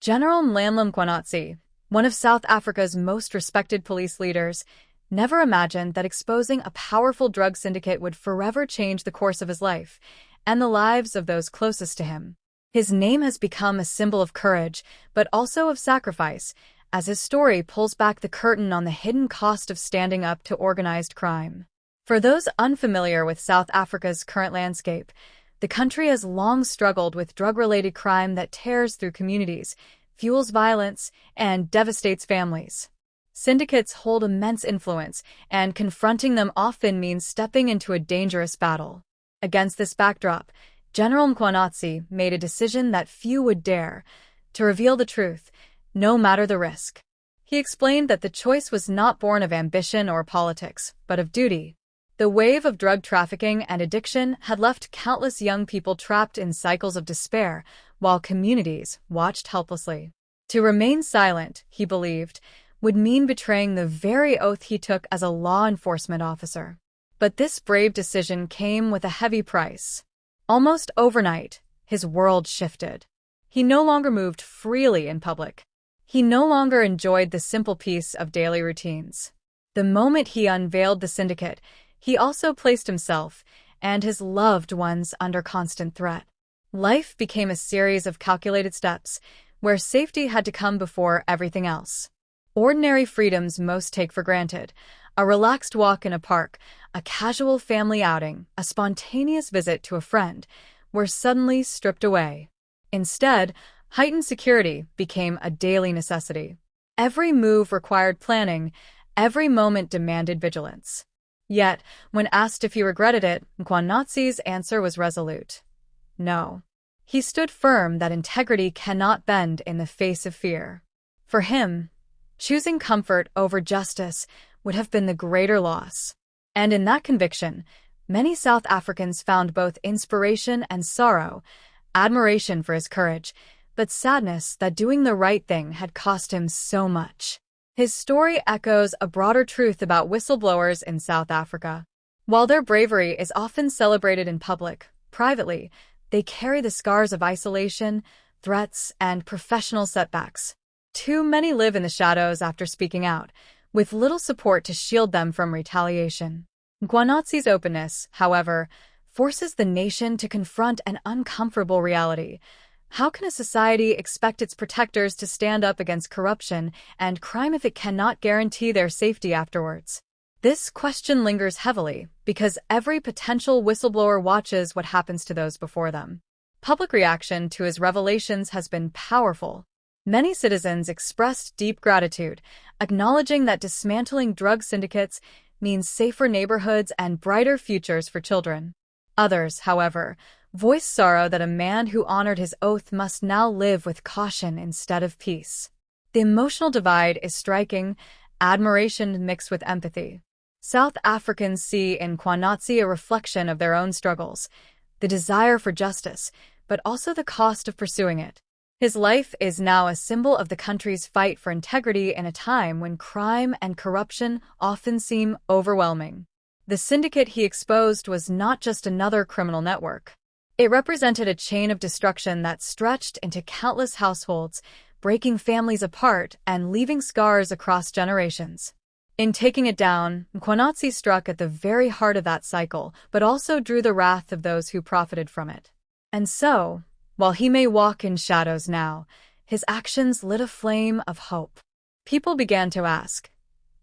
General Nhlanhla Mkhwanazi, one of South Africa's most respected police leaders, never imagined that exposing a powerful drug syndicate would forever change the course of his life and the lives of those closest to him. His name has become a symbol of courage, but also of sacrifice, as his story pulls back the curtain on the hidden cost of standing up to organized crime. For those unfamiliar with South Africa's current landscape, the country has long struggled with drug-related crime that tears through communities, fuels violence, and devastates families. Syndicates hold immense influence, and confronting them often means stepping into a dangerous battle. Against this backdrop, General Mkhwanazi made a decision that few would dare: to reveal the truth, no matter the risk. He explained that the choice was not born of ambition or politics, but of duty. The wave of drug trafficking and addiction had left countless young people trapped in cycles of despair, while communities watched helplessly. To remain silent, he believed, would mean betraying the very oath he took as a law enforcement officer. But this brave decision came with a heavy price. Almost overnight, his world shifted. He no longer moved freely in public. He no longer enjoyed the simple peace of daily routines. The moment he unveiled the syndicate, he also placed himself and his loved ones under constant threat. Life became a series of calculated steps, where safety had to come before everything else. Ordinary freedoms most take for granted: a relaxed walk in a park, a casual family outing, a spontaneous visit to a friend, were suddenly stripped away. Instead, heightened security became a daily necessity. Every move required planning, every moment demanded vigilance. Yet, when asked if he regretted it, Mkhwanazi's answer was resolute: no. He stood firm that integrity cannot bend in the face of fear. For him, choosing comfort over justice would have been the greater loss. And in that conviction, many South Africans found both inspiration and sorrow: admiration for his courage, but sadness that doing the right thing had cost him so much. His story echoes a broader truth about whistleblowers in South Africa. While their bravery is often celebrated in public, privately, they carry the scars of isolation, threats, and professional setbacks. Too many live in the shadows after speaking out, with little support to shield them from retaliation. Mkhwanazi's openness, however, forces the nation to confront an uncomfortable reality. How can a society expect its protectors to stand up against corruption and crime if it cannot guarantee their safety afterwards? This question lingers heavily because every potential whistleblower watches what happens to those before them. Public reaction to his revelations has been powerful. Many citizens expressed deep gratitude, acknowledging that dismantling drug syndicates means safer neighborhoods and brighter futures for children. Others, however, voiced sorrow that a man who honored his oath must now live with caution instead of peace. The emotional divide is striking, admiration mixed with empathy. South Africans see in Mkhwanazi a reflection of their own struggles, the desire for justice, but also the cost of pursuing it. His life is now a symbol of the country's fight for integrity in a time when crime and corruption often seem overwhelming. The syndicate he exposed was not just another criminal network. It represented a chain of destruction that stretched into countless households, breaking families apart and leaving scars across generations. In taking it down, Mkhwanazi struck at the very heart of that cycle, but also drew the wrath of those who profited from it. And so, while he may walk in shadows now, his actions lit a flame of hope. People began to ask,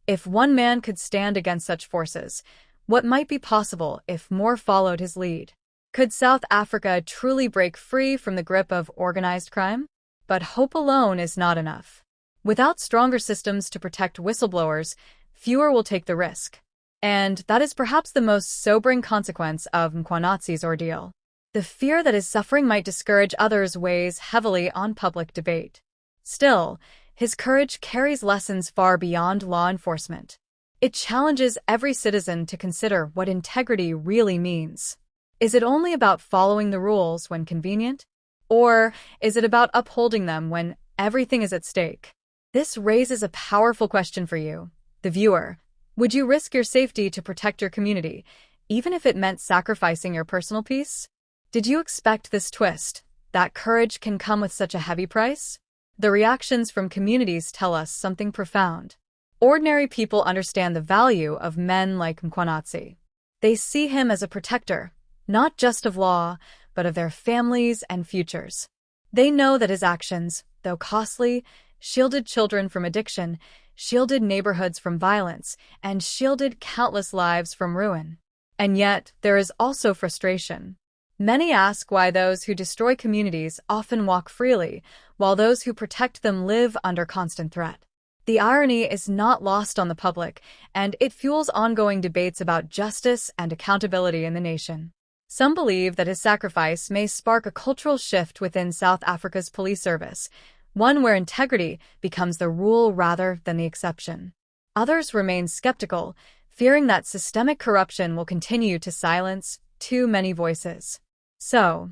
if one man could stand against such forces, what might be possible if more followed his lead? Could South Africa truly break free from the grip of organized crime? But hope alone is not enough. Without stronger systems to protect whistleblowers, fewer will take the risk. And that is perhaps the most sobering consequence of Mkhwanazi's ordeal. The fear that his suffering might discourage others weighs heavily on public debate. Still, his courage carries lessons far beyond law enforcement. It challenges every citizen to consider what integrity really means. Is it only about following the rules when convenient? Or is it about upholding them when everything is at stake? This raises a powerful question for you, the viewer. Would you risk your safety to protect your community, even if it meant sacrificing your personal peace? Did you expect this twist, that courage can come with such a heavy price? The reactions from communities tell us something profound. Ordinary people understand the value of men like Mkhwanazi. They see him as a protector, not just of law, but of their families and futures. They know that his actions, though costly, shielded children from addiction, shielded neighborhoods from violence, and shielded countless lives from ruin. And yet, there is also frustration. Many ask why those who destroy communities often walk freely, while those who protect them live under constant threat. The irony is not lost on the public, and it fuels ongoing debates about justice and accountability in the nation. Some believe that his sacrifice may spark a cultural shift within South Africa's police service, one where integrity becomes the rule rather than the exception. Others remain skeptical, fearing that systemic corruption will continue to silence too many voices. So,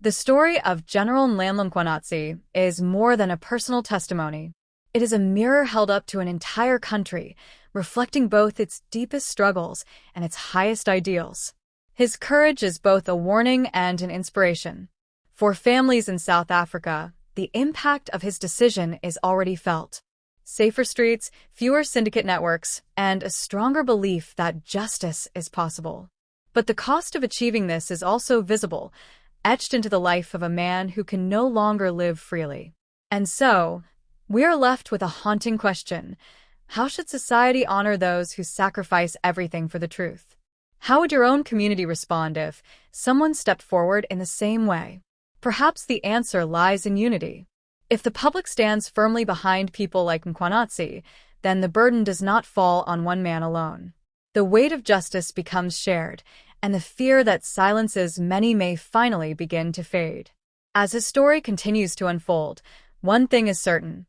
the story of General Nhlanhla Mkhwanazi is more than a personal testimony. It is a mirror held up to an entire country, reflecting both its deepest struggles and its highest ideals. His courage is both a warning and an inspiration. For families in South Africa, the impact of his decision is already felt. Safer streets, fewer syndicate networks, and a stronger belief that justice is possible. But the cost of achieving this is also visible, etched into the life of a man who can no longer live freely. And so, we are left with a haunting question. How should society honor those who sacrifice everything for the truth? How would your own community respond if someone stepped forward in the same way? Perhaps the answer lies in unity. If the public stands firmly behind people like Mkhwanazi, then the burden does not fall on one man alone. The weight of justice becomes shared, and the fear that silences many may finally begin to fade. As his story continues to unfold, one thing is certain.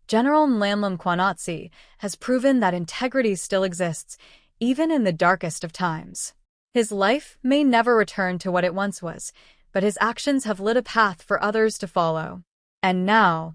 General Nhlanhla Mkhwanazi has proven that integrity still exists, even in the darkest of times. His life may never return to what it once was, but his actions have lit a path for others to follow. And now,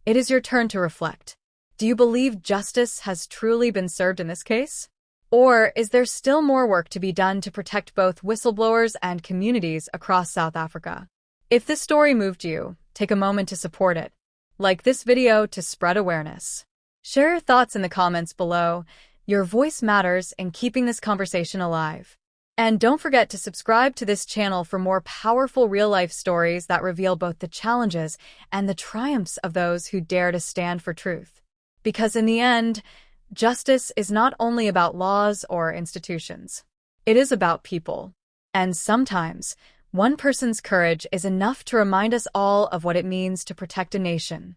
it is your turn to reflect. Do you believe justice has truly been served in this case? Or is there still more work to be done to protect both whistleblowers and communities across South Africa? If this story moved you, take a moment to support it. Like this video to spread awareness. Share your thoughts in the comments below. Your voice matters in keeping this conversation alive. And don't forget to subscribe to this channel for more powerful real-life stories that reveal both the challenges and the triumphs of those who dare to stand for truth. Because in the end, justice is not only about laws or institutions. It is about people. And sometimes, one person's courage is enough to remind us all of what it means to protect a nation.